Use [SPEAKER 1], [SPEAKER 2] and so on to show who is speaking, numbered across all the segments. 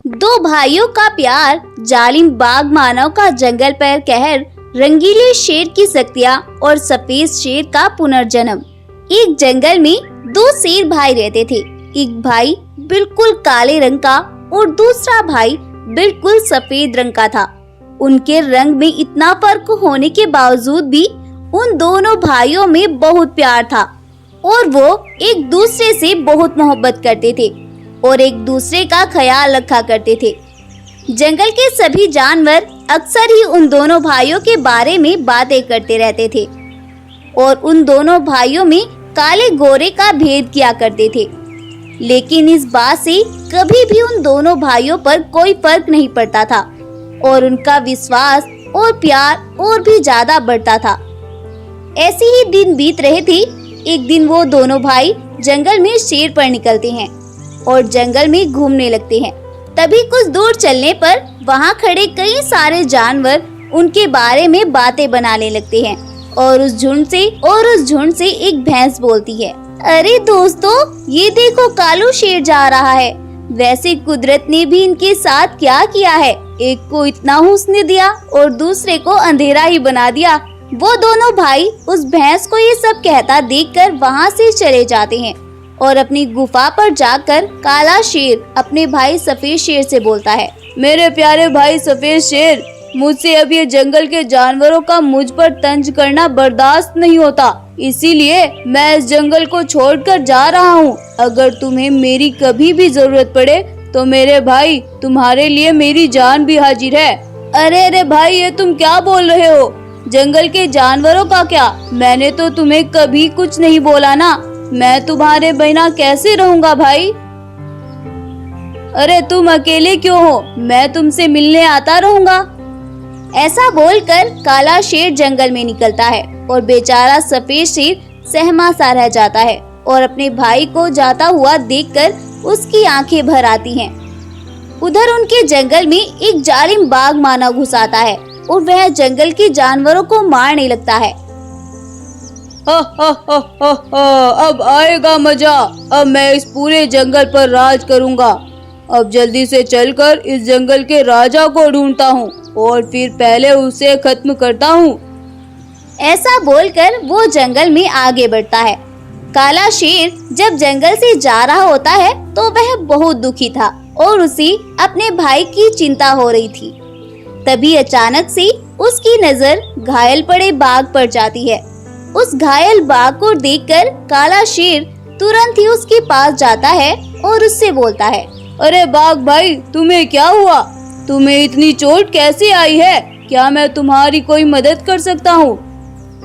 [SPEAKER 1] दो भाइयों का प्यार, जालिम बाघ मानव का जंगल पर कहर, रंगीले शेर की शक्तियाँ और सफेद शेर का पुनर्जन्म। एक जंगल में दो शेर भाई रहते थे। एक भाई बिल्कुल काले रंग का और दूसरा भाई बिल्कुल सफेद रंग का था। उनके रंग में इतना फर्क होने के बावजूद भी उन दोनों भाइयों में बहुत प्यार था और वो एक दूसरे से बहुत मोहब्बत करते थे और एक दूसरे का ख्याल रखा करते थे। जंगल के सभी जानवर अक्सर ही उन दोनों भाइयों के बारे में बातें करते रहते थे और उन दोनों भाइयों में काले गोरे का भेद किया करते थे। लेकिन इस बात से कभी भी उन दोनों भाइयों पर कोई फर्क नहीं पड़ता था और उनका विश्वास और प्यार और भी ज्यादा बढ़ता था। ऐसे ही दिन बीत रहे थे। एक दिन वो दोनों भाई जंगल में शेर पर निकलते हैं और जंगल में घूमने लगते हैं। तभी कुछ दूर चलने पर वहाँ खड़े कई सारे जानवर उनके बारे में बातें बनाने लगते हैं और उस झुंड से एक भैंस बोलती है, अरे दोस्तों, ये देखो कालू शेर जा रहा है। वैसे कुदरत ने भी इनके साथ क्या किया है, एक को इतना हुस्न दिया और दूसरे को अंधेरा ही बना दिया। वो दोनों भाई उस भैंस को ये सब कहता देखकर वहाँ से चले जाते हैं और अपनी गुफा पर जाकर काला शेर अपने भाई सफेद शेर से बोलता है, मेरे प्यारे भाई सफेद शेर, मुझसे अब ये जंगल के जानवरों का मुझ पर तंज करना बर्दाश्त नहीं होता, इसीलिए मैं इस जंगल को छोड़कर जा रहा हूँ। अगर तुम्हें मेरी कभी भी जरूरत पड़े तो मेरे भाई, तुम्हारे लिए मेरी जान भी हाजिर है। अरे भाई, ये तुम क्या बोल रहे हो? जंगल के जानवरों का क्या? मैंने तो तुम्हें कभी कुछ नहीं बोला ना। मैं तुम्हारे बिना कैसे रहूँगा भाई? अरे तुम अकेले क्यों हो? मैं तुमसे मिलने आता रहूँगा। ऐसा बोलकर काला शेर जंगल में निकलता है और बेचारा सफेद शेर सहमा सा रह जाता है और अपने भाई को जाता हुआ देखकर उसकी आंखें भर आती हैं। उधर उनके जंगल में एक जालिम बाघ मानव घुस आता है और वह जंगल के जानवरों को मारने लगता है। अब आएगा मजा। अब मैं इस पूरे जंगल पर राज करूंगा। अब जल्दी से चलकर इस जंगल के राजा को ढूंढता हूँ और फिर पहले उसे खत्म करता हूँ। ऐसा बोलकर वो जंगल में आगे बढ़ता है। काला शेर जब जंगल से जा रहा होता है तो वह बहुत दुखी था और उसे अपने भाई की चिंता हो रही थी। तभी अचानक से उसकी नजर घायल पड़े बाघ पर जाती है। उस घायल बाघ को देखकर काला शेर तुरंत ही उसके पास जाता है और उससे बोलता है, अरे बाघ भाई, तुम्हें क्या हुआ? तुम्हें इतनी चोट कैसे आई है? क्या मैं तुम्हारी कोई मदद कर सकता हूँ?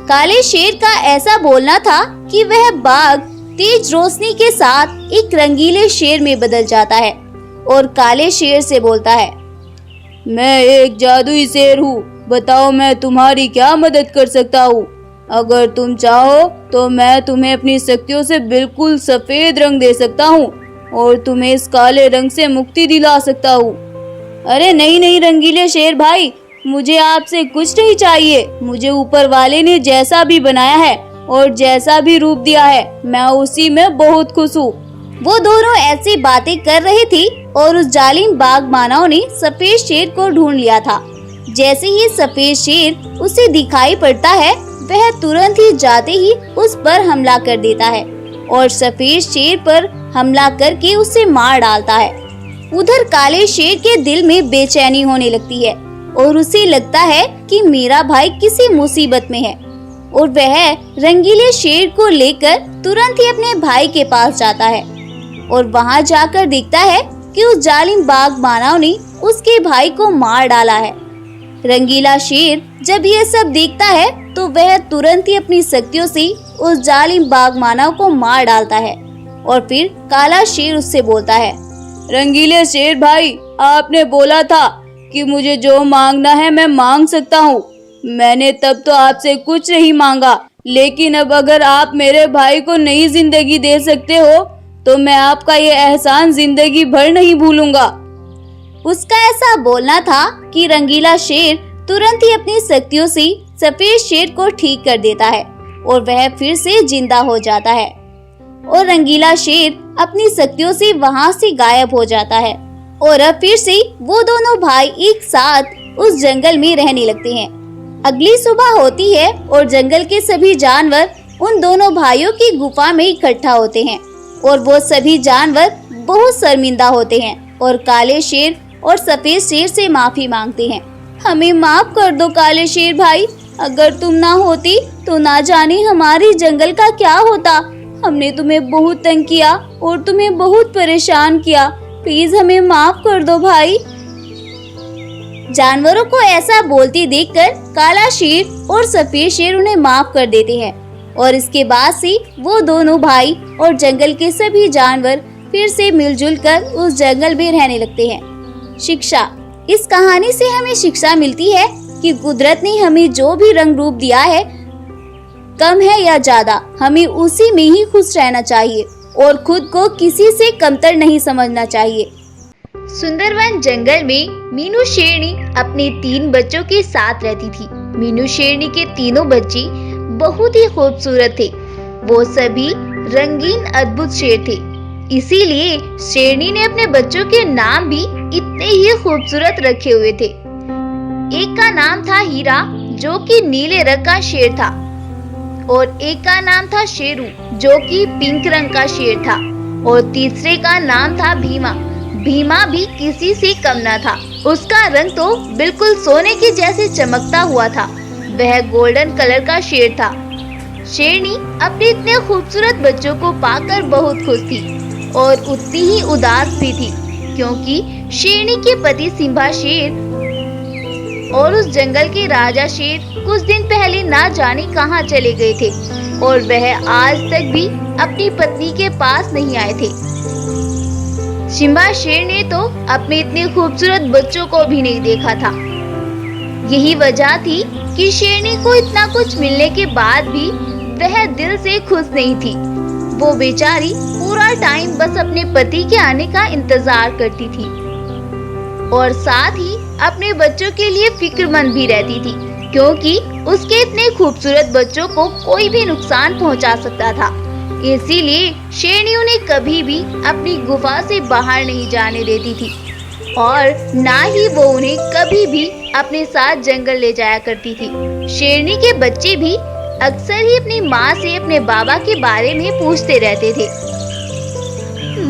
[SPEAKER 1] काले शेर का ऐसा बोलना था कि वह बाघ तेज रोशनी के साथ एक रंगीले शेर में बदल जाता है और काले शेर से बोलता है, मैं एक जादुई शेर हूँ, बताओ मैं तुम्हारी क्या मदद कर सकता हूँ? अगर तुम चाहो तो मैं तुम्हें अपनी शक्तियों से बिल्कुल सफेद रंग दे सकता हूँ और तुम्हें इस काले रंग से मुक्ति दिला सकता हूँ। अरे नहीं रंगीले शेर भाई, मुझे आपसे कुछ नहीं चाहिए। मुझे ऊपर वाले ने जैसा भी बनाया है और जैसा भी रूप दिया है, मैं उसी में बहुत खुश हूँ। वो दोनों ऐसी बातें कर रहे थे और उस जालिम बाघ मानव ने सफेद शेर को ढूंढ लिया था। जैसे ही सफेद शेर उसे दिखाई पड़ता है, वह तुरंत ही जाते ही उस पर हमला कर देता है और सफेद शेर पर हमला करके उसे मार डालता है। उधर काले शेर के दिल में बेचैनी होने लगती है और उसे लगता है कि मेरा भाई किसी मुसीबत में है और वह रंगीले शेर को लेकर तुरंत ही अपने भाई के पास जाता है और वहां जाकर देखता है कि उस जालिम बाघ मानव ने उसके भाई को मार डाला है। रंगीला शेर जब ये सब देखता है तो वह तुरंत ही अपनी शक्तियों से उस जालिम बाघ मानव को मार डालता है और फिर काला शेर उससे बोलता है, रंगीले शेर भाई, आपने बोला था कि मुझे जो मांगना है मैं मांग सकता हूँ। मैंने तब तो आपसे कुछ नहीं मांगा, लेकिन अब अगर आप मेरे भाई को नई जिंदगी दे सकते हो तो मैं आपका ये एहसान जिंदगी भर नहीं भूलूंगा। उसका ऐसा बोलना था कि रंगीला शेर तुरंत ही अपनी शक्तियों से सफेद शेर को ठीक कर देता है और वह फिर से जिंदा हो जाता है और रंगीला शेर अपनी शक्तियों से वहां से गायब हो जाता है
[SPEAKER 2] और अब फिर से वो दोनों भाई एक साथ उस जंगल में रहने लगते हैं। अगली सुबह होती है और जंगल के सभी जानवर उन दोनों भाइयों की गुफा में इकट्ठा होते हैं और वो सभी जानवर बहुत शर्मिंदा होते हैं और काले शेर और सफेद शेर से माफी मांगते हैं। हमें माफ कर दो काले शेर भाई, अगर तुम ना होती तो ना जाने हमारी जंगल का क्या होता। हमने तुम्हें बहुत तंग किया और तुम्हें बहुत परेशान किया, प्लीज हमें माफ कर दो भाई। जानवरों को ऐसा बोलते देखकर काला शेर और सफेद शेर उन्हें माफ कर देते हैं और इसके बाद से वो दोनों भाई और जंगल के सभी जानवर फिर से मिलजुल कर उस जंगल में रहने लगते हैं। शिक्षा। इस कहानी से हमें शिक्षा मिलती है कि कुदरत ने हमें जो भी रंग रूप दिया है, कम है या ज्यादा, हमें उसी में ही खुश रहना चाहिए और खुद को किसी से कमतर नहीं समझना चाहिए।
[SPEAKER 3] सुंदरवन जंगल में मीनू शेरनी अपने 3 बच्चों के साथ रहती थी। मीनू शेरनी के तीनों बच्चे बहुत ही खूबसूरत थे। वो सभी रंगीन अद्भुत शेर थे, इसीलिए शेरनी ने अपने बच्चों के नाम भी इतने ही खूबसूरत रखे हुए थे। एक का नाम था हीरा, जो कि नीले रंग का शेर था, और एक का नाम था शेरू, जो कि पिंक रंग का शेर था, और तीसरे का नाम था भीमा। भीमा भी किसी से कम न था। उसका रंग तो बिल्कुल सोने के जैसे चमकता हुआ था। वह गोल्डन कलर का शेर था। शेरनी अपने इतने खूबसूरत बच्चों को पाकर बहुत खुश थी और उतनी ही उदास भी थी, क्योंकि शेरनी के पति सिम्बा शेर और उस जंगल के राजा शेर कुछ दिन पहले ना जाने कहां चले गए थे और वह आज तक भी अपनी पत्नी के पास नहीं आए थे। सिम्बा शेर ने तो अपने इतने खूबसूरत बच्चों को भी नहीं देखा था। यही वजह थी कि शेरनी को इतना कुछ मिलने के बाद भी वह दिल से खुश नहीं थी। वो बेचारी पूरा टाइम बस अपने पति के आने का इंतजार करती थी और साथ ही अपने बच्चों के लिए फिक्रमंद भी रहती थी, क्योंकि उसके इतने खूबसूरत बच्चों को कोई भी नुकसान पहुंचा सकता था। इसीलिए शेरनी उन्हें कभी भी अपनी गुफा से बाहर नहीं जाने देती थी और ना ही वो उन्हें कभी भी अपने साथ जंगल ले जाया करती थी। शेरनी के बच्चे भी अक्सर ही अपनी माँ से अपने बाबा के बारे में पूछते रहते थे।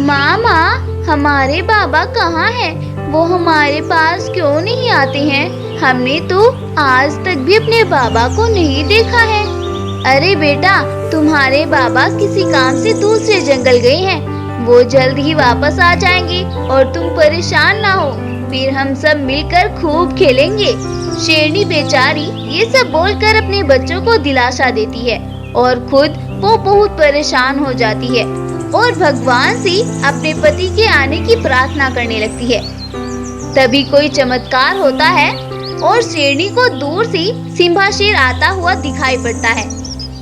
[SPEAKER 3] मामा, हमारे बाबा कहाँ हैं? वो हमारे पास क्यों नहीं आते हैं? हमने तो आज तक भी अपने बाबा को नहीं देखा है। अरे बेटा, तुम्हारे बाबा किसी काम से दूसरे जंगल गए हैं। वो जल्द ही वापस आ जाएंगे और तुम परेशान ना हो, फिर हम सब मिलकर खूब खेलेंगे। शेरनी बेचारी ये सब बोलकर अपने बच्चों को दिलासा देती है और खुद वो बहुत परेशान हो जाती है और भगवान से अपने पति के आने की प्रार्थना करने लगती है। तभी कोई चमत्कार होता है और शेरनी को दूर से सिम्बा शेर आता हुआ दिखाई पड़ता है।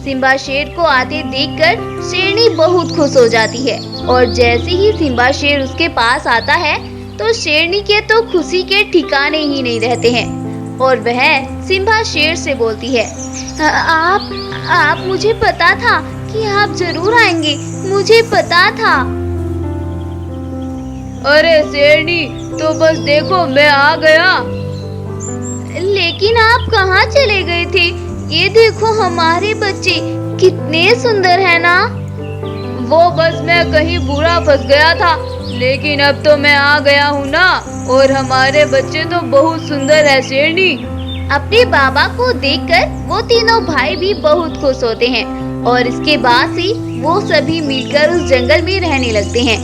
[SPEAKER 3] सिम्बा शेर को आते देखकर शेरनी बहुत खुश हो जाती है और जैसे ही सिम्बा शेर उसके पास आता है तो शेरनी के तो खुशी के ठिकाने ही नहीं रहते हैं और वह सिम्बा शेर से बोलती है, आप मुझे पता था कि आप जरूर आएंगे, मुझे पता था।
[SPEAKER 1] अरे शेरनी, तो बस देखो मैं आ गया।
[SPEAKER 3] लेकिन आप कहाँ चले गए थे? ये देखो हमारे बच्चे कितने सुंदर है ना।
[SPEAKER 1] वो बस मैं कहीं बुरा फंस गया था, लेकिन अब तो मैं आ गया हूँ ना, और हमारे बच्चे तो बहुत सुंदर है शेरनी।
[SPEAKER 3] अपने बाबा को देखकर वो तीनों भाई भी बहुत खुश होते हैं और इसके बाद से वो सभी मिलकर उस जंगल में रहने लगते हैं।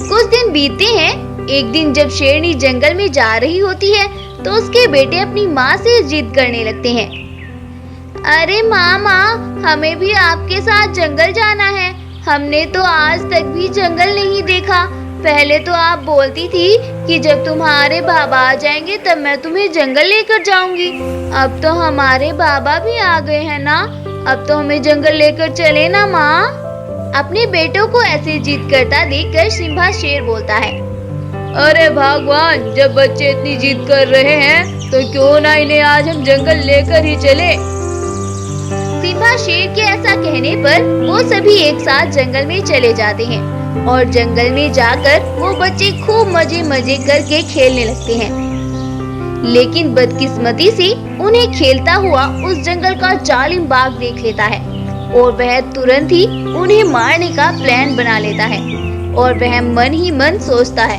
[SPEAKER 3] कुछ दिन बीतते हैं। एक दिन जब शेरनी जंगल में जा रही होती है तो उसके बेटे अपनी माँ से जिद करने लगते हैं। अरे मामा, हमें भी आपके साथ जंगल जाना है। हमने तो आज तक भी जंगल नहीं देखा। पहले तो आप बोलती थी कि जब तुम्हारे बाबा आ जाएंगे तब मैं तुम्हें जंगल लेकर जाऊंगी। अब तो हमारे बाबा भी आ गए हैं ना, अब तो हमें जंगल लेकर चले ना माँ। अपने बेटों को ऐसे जिद करता देखकर सिम्बा शेर बोलता है,
[SPEAKER 1] अरे भगवान, जब बच्चे इतनी जिद कर रहे हैं तो क्यों ना इन्हें आज हम जंगल लेकर ही चले।
[SPEAKER 3] सिम्बा शेर के ऐसा कहने पर वो सभी एक साथ जंगल में चले जाते हैं और जंगल में जाकर वो बच्चे खूब मजे मजे करके खेलने लगते हैं। लेकिन बदकिस्मती से उन्हें खेलता हुआ उस जंगल का जालिम बाघ देख लेता है और वह तुरंत ही उन्हें मारने का प्लान बना लेता है और वह मन ही मन सोचता है,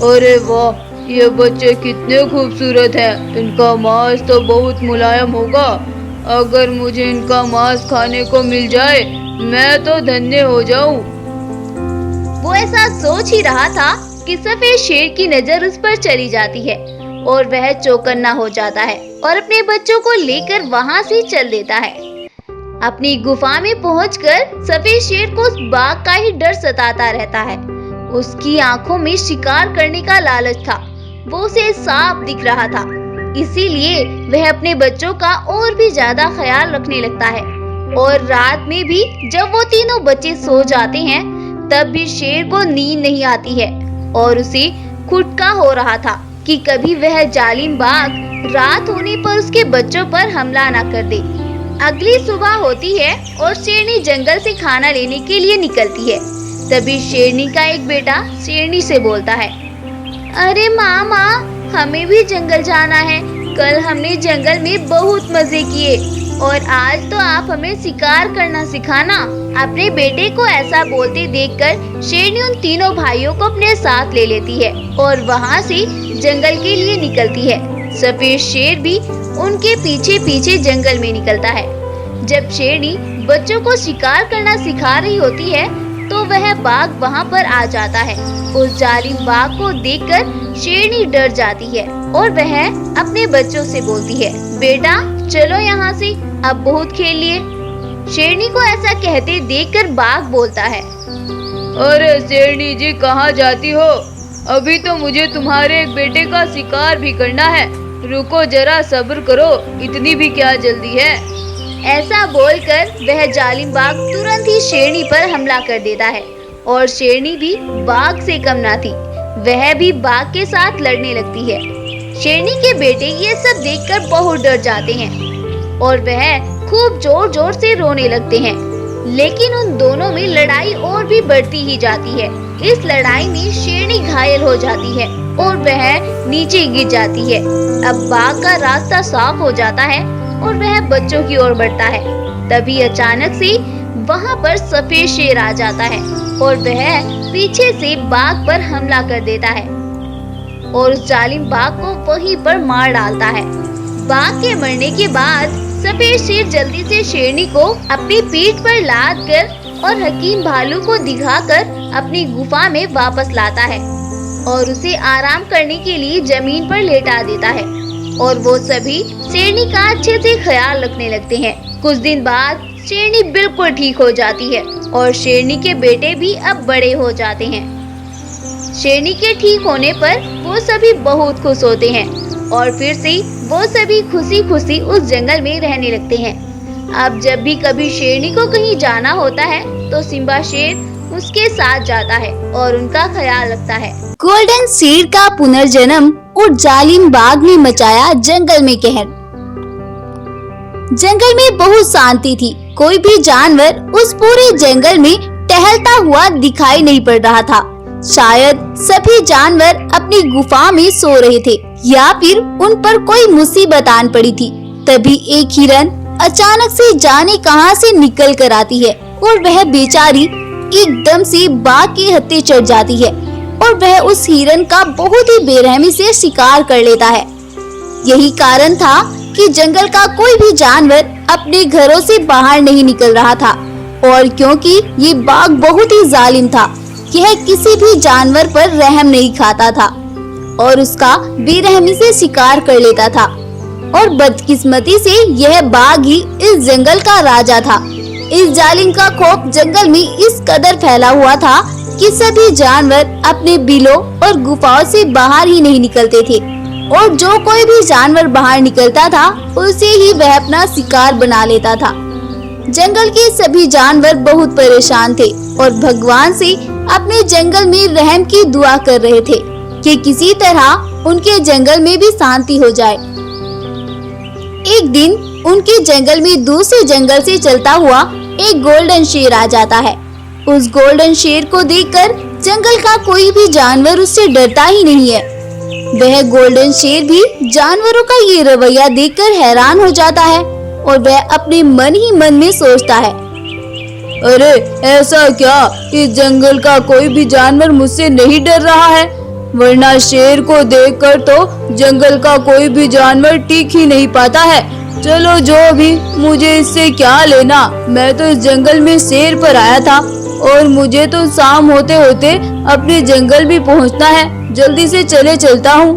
[SPEAKER 1] अरे वाह, ये बच्चे कितने खूबसूरत हैं। इनका मांस तो बहुत मुलायम होगा। अगर मुझे इनका मांस खाने को मिल जाए मैं तो धन्य हो जाऊं।
[SPEAKER 3] वो ऐसा सोच ही रहा था कि सफेद शेर की नजर उस पर चली जाती है और वह चौकन्ना हो जाता है और अपने बच्चों को लेकर वहां से चल देता है। अपनी गुफा में पहुंचकर सफेद शेर को उस बाघ का ही डर सताता रहता है। उसकी आंखों में शिकार करने का लालच था। वो उसे साफ दिख रहा था, इसीलिए वह अपने बच्चों का और भी ज्यादा ख्याल रखने लगता है। और रात में भी जब वो तीनों बच्चे सो जाते हैं तब भी शेर को नींद नहीं आती है और उसे खुटका हो रहा था कि कभी वह जालिम बाघ रात होने पर उसके बच्चों पर हमला न कर दे। अगली सुबह होती है और शेरनी जंगल से खाना लेने के लिए निकलती है। तभी शेरनी का एक बेटा शेरनी से बोलता है, अरे मामा, हमें भी जंगल जाना है। कल हमने जंगल में बहुत मजे किए और आज तो आप हमें शिकार करना सिखाना। अपने बेटे को ऐसा बोलते देखकर शेरनी उन तीनों भाइयों को अपने साथ ले लेती है और वहाँ से जंगल के लिए निकलती है। सफेद शेर भी उनके पीछे पीछे जंगल में निकलता है। जब शेरनी बच्चों को शिकार करना सिखा रही होती है तो वह बाघ वहाँ पर आ जाता है। उस जालिम बाघ को देखकर शेरनी डर जाती है और वह अपने बच्चों से बोलती है, बेटा चलो यहाँ से, अब बहुत खेल लिए। शेरनी को ऐसा कहते देखकर बाघ बोलता है,
[SPEAKER 1] अरे शेरनी जी, कहाँ जाती हो? अभी तो मुझे तुम्हारे एक बेटे का शिकार भी करना है। रुको जरा, सब्र करो, इतनी भी क्या जल्दी है।
[SPEAKER 3] ऐसा बोलकर वह जालिम बाघ तुरंत ही शेरनी पर हमला कर देता है और शेरनी भी बाघ से कम ना थी। वह भी बाघ के साथ लड़ने लगती है। शेरनी के बेटे ये सब देखकर बहुत डर जाते हैं और वह खूब जोर जोर से रोने लगते हैं। लेकिन उन दोनों में लड़ाई और भी बढ़ती ही जाती है। इस लड़ाई में शेरनी घायल हो जाती है और वह नीचे गिर जाती है। अब बाघ का रास्ता साफ हो जाता है और वह बच्चों की ओर बढ़ता है। तभी अचानक से वहाँ पर सफेद शेर आ जाता है और वह पीछे से बाघ पर हमला कर देता है और उस जालिम बाघ को वहीं पर मार डालता है। बाघ के मरने के बाद सफेद शेर जल्दी से शेरनी को अपनी पीठ पर लाद कर और हकीम भालू को दिखाकर अपनी गुफा में वापस लाता है और उसे आराम करने के लिए जमीन पर लेटा देता है और वो सभी शेरनी का अच्छे से ख्याल रखने लगते हैं। कुछ दिन बाद शेरनी बिल्कुल ठीक हो जाती है और शेरनी के बेटे भी अब बड़े हो जाते हैं। शेरनी के ठीक होने पर वो सभी बहुत खुश होते हैं और फिर से वो सभी खुशी खुशी उस जंगल में रहने लगते हैं। अब जब भी कभी शेरनी को कहीं जाना होता है तो सिम्बा शेर उसके साथ जाता है और उनका ख्याल रखता है।
[SPEAKER 2] गोल्डन शेर का पुनर्जन्म और जालिम बाघ ने मचाया जंगल में कहर। जंगल में बहुत शांति थी। कोई भी जानवर उस पूरे जंगल में टहलता हुआ दिखाई नहीं पड़ रहा था। शायद सभी जानवर अपनी गुफा में सो रहे थे या फिर उन पर कोई मुसीबत आन पड़ी थी। तभी एक हिरन अचानक से जाने कहां से निकल कर आती है और वह बेचारी एकदम से बाघ के हत्थे चढ़ जाती है और वह उस हिरन का बहुत ही बेरहमी से शिकार कर लेता है। यही कारण था कि जंगल का कोई भी जानवर अपने घरों से बाहर नहीं निकल रहा था और क्योंकि ये बाघ बहुत ही जालिम था, यह किसी भी जानवर पर रहम नहीं खाता था और उसका बेरहमी से शिकार कर लेता था। और बदकिस्मती से यह बाघ ही इस जंगल का राजा था। इस जालिम का खौफ जंगल में इस कदर फैला हुआ था कि सभी जानवर अपने बिलों और गुफाओं से बाहर ही नहीं निकलते थे और जो कोई भी जानवर बाहर निकलता था उसे ही वह अपना शिकार बना लेता था। जंगल के सभी जानवर बहुत परेशान थे और भगवान से अपने जंगल में रहम की दुआ कर रहे थे कि किसी तरह उनके जंगल में भी शांति हो जाए। एक दिन उनके जंगल में दूसरे जंगल से चलता हुआ एक गोल्डन शेर आ जाता है। उस गोल्डन शेर को देखकर जंगल का कोई भी जानवर उससे डरता ही नहीं है। वह गोल्डन शेर भी जानवरों का ये रवैया देखकर हैरान हो जाता है और वह अपने मन ही मन में सोचता है,
[SPEAKER 1] अरे ऐसा क्या, इस जंगल का कोई भी जानवर मुझसे नहीं डर रहा है, वरना शेर को देखकर तो जंगल का कोई भी जानवर टिक ही नहीं पाता है। चलो जो भी, मुझे इससे क्या लेना, मैं तो इस जंगल में सैर पर आया था और मुझे तो शाम होते होते अपने जंगल भी पहुंचना है, जल्दी से चलता हूँ।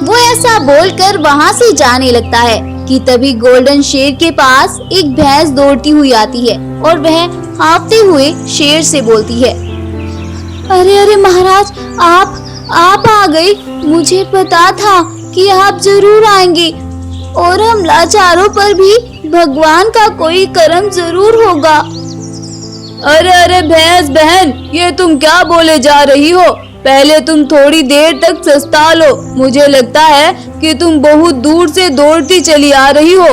[SPEAKER 2] वो ऐसा बोलकर वहाँ से जाने लगता है कि तभी गोल्डन शेर के पास एक भैंस दौड़ती हुई आती है और वह हाँफते हुए शेर से बोलती है, अरे अरे महाराज, आप आ गए। मुझे पता था कि आप जरूर आएंगे और हम लाचारों पर भी भगवान का कोई करम जरूर होगा।
[SPEAKER 1] अरे अरे भैंस बहन, ये तुम क्या बोले जा रही हो? पहले तुम थोड़ी देर तक सस्ता लो, मुझे लगता है कि तुम बहुत दूर से दौड़ती चली आ रही हो।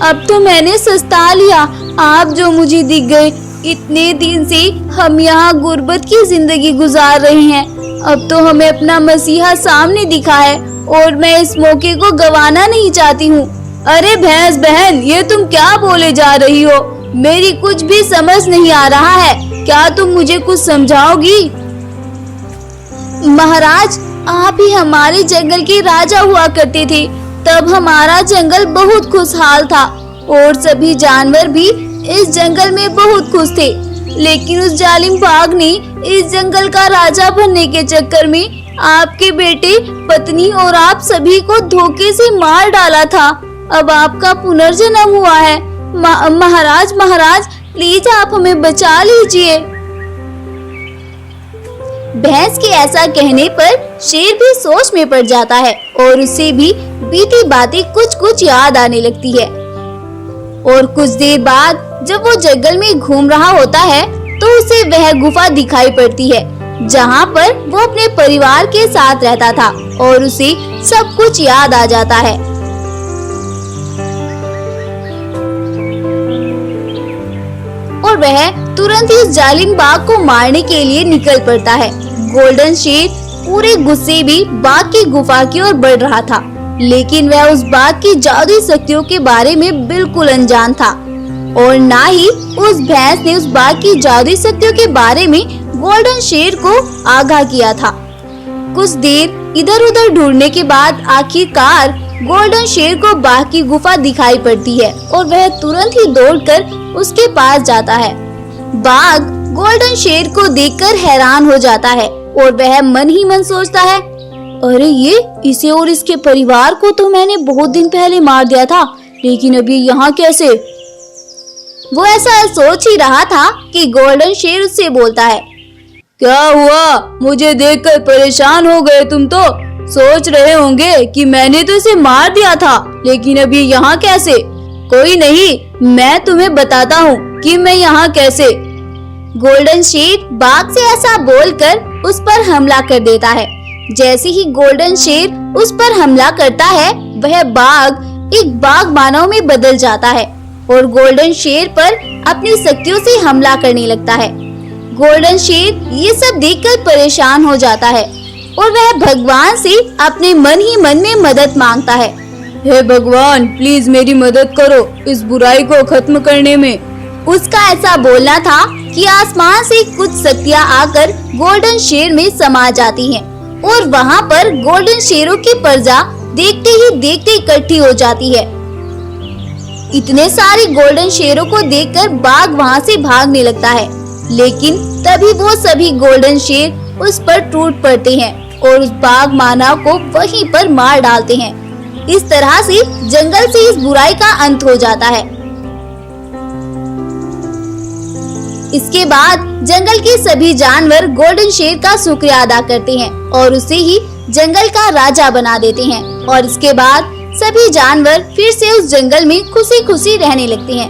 [SPEAKER 2] अब तो मैंने सस्ता लिया, आप जो मुझे दिख गए। इतने दिन से हम यहाँ गुर्बत की जिंदगी गुजार रहे हैं, अब तो हमें अपना मसीहा सामने दिखा है और मैं इस मौके को गंवाना नहीं चाहती हूँ।
[SPEAKER 1] अरे भैंस बहन, ये तुम क्या बोले जा रही हो? मेरी कुछ भी समझ नहीं आ रहा है, क्या तुम मुझे कुछ समझाओगी?
[SPEAKER 2] महाराज, आप ही हमारे जंगल के राजा हुआ करते थे। तब हमारा जंगल बहुत खुशहाल था और सभी जानवर भी इस जंगल में बहुत खुश थे। लेकिन उस जालिम बाघ ने इस जंगल का राजा बनने के चक्कर में आपके बेटे, पत्नी और आप सभी को धोखे से मार डाला था। अब आपका पुनर्जन्म हुआ है। महाराज, प्लीज आप हमें बचा लीजिए। भैंस के ऐसा कहने पर शेर भी सोच में पड़ जाता है और उसे भी बीती बातें कुछ याद आने लगती है। और कुछ देर बाद जब वो जंगल में घूम रहा होता है तो उसे वह गुफा दिखाई पड़ती है जहाँ पर वो अपने परिवार के साथ रहता था और उसे सब कुछ याद आ जाता है। और वह तुरंत ही उस जालिम बाघ को मारने के लिए निकल पड़ता है। गोल्डन शेर पूरे गुस्से में बाघ की गुफा की ओर बढ़ रहा था, लेकिन वह उस बाघ की जादुई शक्तियों के बारे में बिल्कुल अनजान था और ना ही उस भैंस ने उस बाघ की जादुई शक्तियों के बारे में गोल्डन शेर को आगाह किया था। कुछ देर इधर उधर ढूंढने के बाद आखिरकार गोल्डन शेर को बाघ की गुफा दिखाई पड़ती है और वह तुरंत ही दौड़कर उसके पास जाता है। बाघ गोल्डन शेर को देखकर हैरान हो जाता है और वह मन ही मन सोचता है, अरे ये इसे और इसके परिवार को तो मैंने बहुत दिन पहले मार दिया था, लेकिन अभी यहाँ कैसे? वो ऐसा सोच ही रहा था कि गोल्डन शेर उससे बोलता है,
[SPEAKER 1] क्या हुआ? मुझे देखकर परेशान हो गए तुम तो? सोच रहे होंगे कि मैंने तो इसे मार दिया था, लेकिन अभी यहाँ कैसे? कोई नहीं, मैं तुम्हें बताता हूँ कि मैं यहाँ कैसे।
[SPEAKER 2] गोल्डन शेर बाघ से ऐसा बोलकर उस पर हमला कर देता है। जैसे ही गोल्डन शेर उस पर हमला करता है, वह बाघ एक बाघ मानव में बदल जाता है और गोल्डन शेर पर अपनी शक्तियों से हमला करने लगता है। गोल्डन शेर ये सब देखकर परेशान हो जाता है और वह भगवान से अपने मन ही मन में मदद मांगता है।
[SPEAKER 1] हे भगवान, प्लीज मेरी मदद करो इस बुराई को खत्म करने में।
[SPEAKER 2] उसका ऐसा बोलना था कि आसमान से कुछ शक्तियाँ आकर गोल्डन शेर में समा जाती हैं और वहाँ पर गोल्डन शेरों की प्रजा देखते ही देखते इकट्ठी हो जाती है। इतने सारे गोल्डन शेरों को देखकर बाघ वहाँ से भागने लगता है, लेकिन तभी वो सभी गोल्डन शेर उस पर टूट पड़ते हैं और उस बाघ मानव को वहीं पर मार डालते हैं। इस तरह से जंगल से इस बुराई का अंत हो जाता है। इसके बाद जंगल के सभी जानवर गोल्डन शेर का शुक्रिया अदा करते हैं और उसे ही जंगल का राजा बना देते हैं और इसके बाद सभी जानवर फिर से उस जंगल में खुशी खुशी रहने लगते हैं।